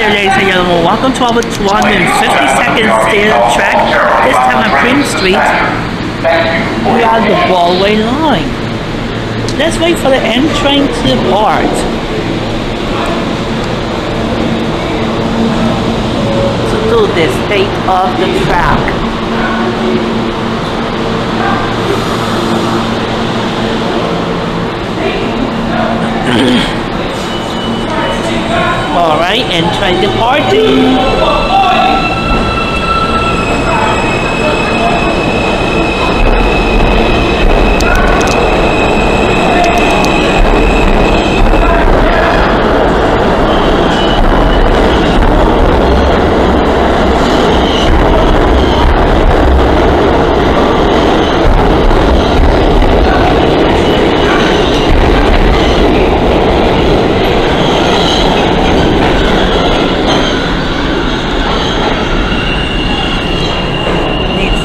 there, ladies and gentlemen. Welcome to our 250-second state of the track. This time on Prince Street. We are the Broadway line. Let's wait for the M train to depart. To the state of the track. Alright, and try departing.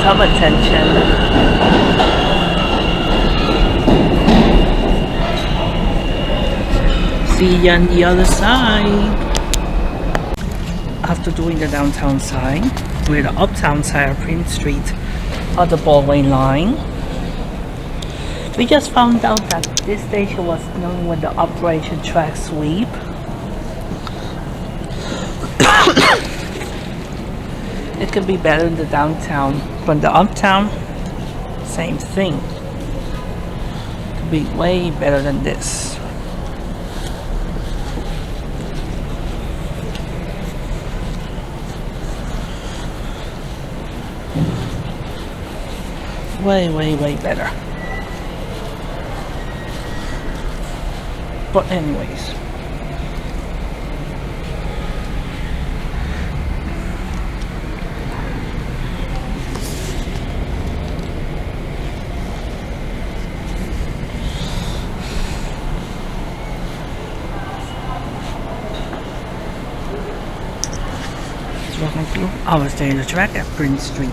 Some attention. See you on the other side. After doing the downtown side, we're the uptown side of Prince Street of the Broadway line. We just found out that this station was known with the Operation Track Sweep. It could be better in the downtown. From the uptown, same thing. Could be way better than this. Way better. But anyways. Welcome to our state of the track at Prince Street.